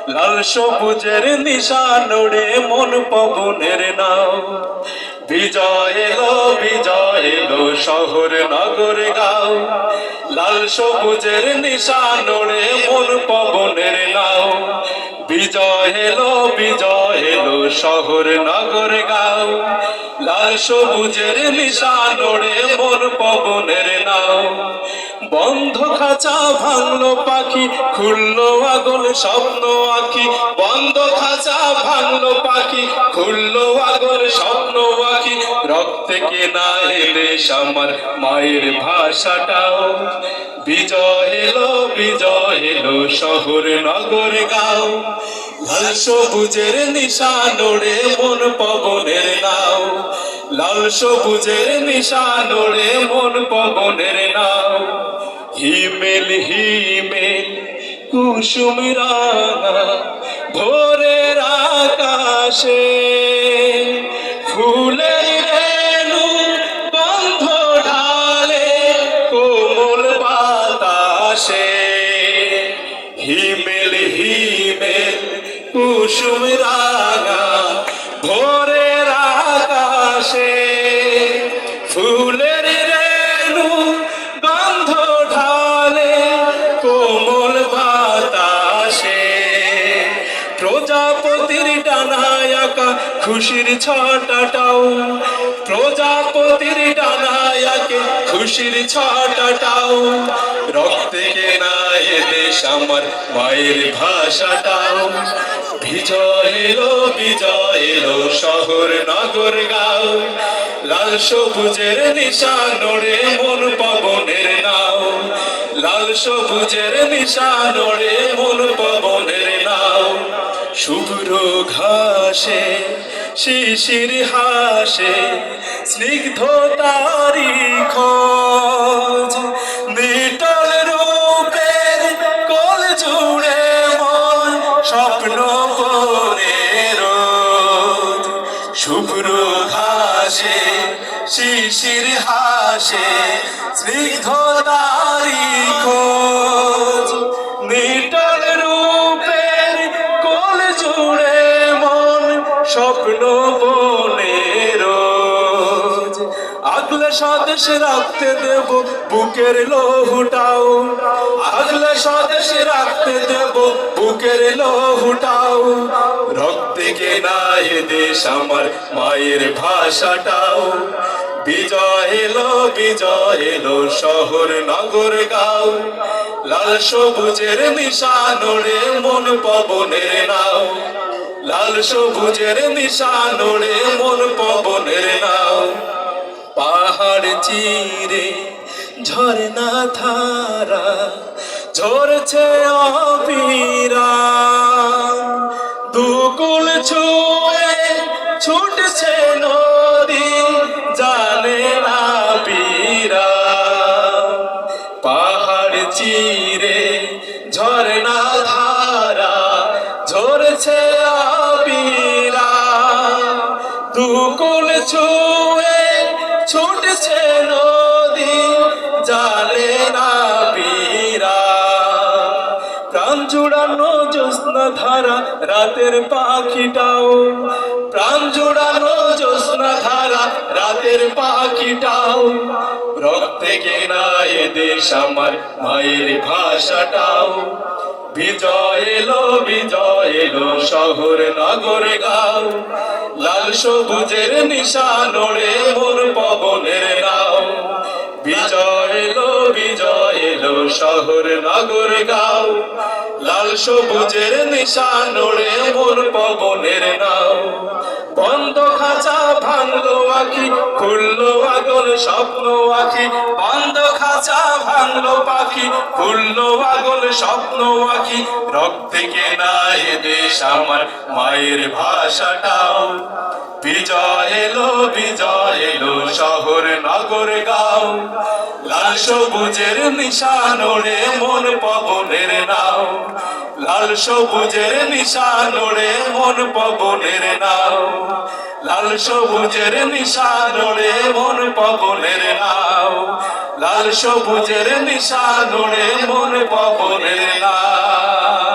লাল সবুজের নিশান ওড়ে মন পবনের নাও। বিজয় এলো শহর নগর গাও। লাল সবুজের নিশান ওড়ে মন পবনের নাও। বিজয় এলো শহর নগর গাও। লাল সবুজের নিশান ওড়ে মন পবনের নাও। বন্ধ খাঁচা ভাঙলো পাখি, খুললো আগুন স্বপ্ন আঁকি। বন্ধ খাঁচা ভাঙলো পাখি, খুললো আগুন স্বপ্ন আঁকি। রক্তে কেনা দেশ আমার মায়ের ভাষাটাও। বিজয় এলো শহর নগর গাও। লাল সবুজের নিশান ওড়ে মন পবনের নাও। লাল সবুজের নিশান ওড়ে মন পবনের নাও। হিমেল কুসুম রাঙা ভোরের আকাশে। ফুলের রেণু গন্ধ ঢালে কোমল বাতাসে। হিমেল কুসুম রাঙা ভোরের আকাশে। ফুলের রেণু গন্ধ ঢালে কোমল বাতাসে। প্রজাপতির ডানায় আঁকা খুশির ছটাটাও। প্রজাপতির ডানায় আঁকে খুশির ছটাটাও। রক্তে কেনা এ দেশ আমার মায়ের ভাষাটাও। বিজয় এলো শহর নগর গাও। লাল সবুজের নিশান ওড়ে মন পবনের নাও। লাল সবুজের নিশান ওড়ে মন পবনের নাও। শুভ্র ঘাসে শিশির হাসে স্নিগ্ধতারি খোঁজ। নিটল রূপের কোল জুড়ে মন স্বপ্ন করে রোজ। শুভ্র ঘাসে শিশির হাসে স্নিগ্ধতারি খোঁজ। নিটল রূপের কোল জুড়ে মন স্বপ্ন বনে রোজ। আগলে স্বদেশ রাখতে দেব বুকের লহুটাও। আগলে স্বদেশ রাখতে দেব বুকের লহুটাও। রক্তে কেনা এ দেশ আমার মায়ের ভাষাটাও। বিজয় এলো শহর নগর গাও। লাল সবুজের নিশান ওড়ে মন পবনের নাও। লাল সবুজের নিশান ওড়ে মন পবনের নাও। পাহাড় চিরে ঝরনা ধারা ঝরছে অবিরাম। দুকুল ছুঁয়ে ছুটছে নদী জানে না বিরাম। পাহাড় চিরে ঝরনা ধারা ঝরছে অবিরাম। দুকুল ছুঁয়ে ছুটছে নদী জানে না বিরাম। প্রাণ জুড়ানো জ্যোৎস্না ধারা রাতের পাখিটাও। প্রাণ জুড়ানো জ্যোৎস্না ধারা রাতের পাখিটাও। রক্তে কেনা এ দেশ আমার মায়ের ভাষাটাও। বিজয় এলো শহর নগর গাও। লাল সবুজের নিশান ওড়ে মন পবনের নাও। বিজয় এলো শহর নগর গাও। লাল সবুজের নিশান ওড়ে মন পবনের নাও। বন্ধ খাঁচা ভাঙলো আঁকি, খুললো আগুন স্বপ্ন আঁকি। বন্ধ খাঁচা ভাঙলো পাখি, খুললো আগুন স্বপ্ন আঁকি। রক্তে কেনা এ দেশ আমার মায়ের ভাষাটাও। বিজয় এলো শহর নগর গাও। লাল সবুজের নিশান ওড়ে মন পবনের নাও। লাল সবুজের নিশান ওড়ে মন পবনের নাও। লাল সবুজের নিশান ওড়ে মন পবনের নাও। লাল সবুজের নিশান ওড়ে মন পবনের নাও।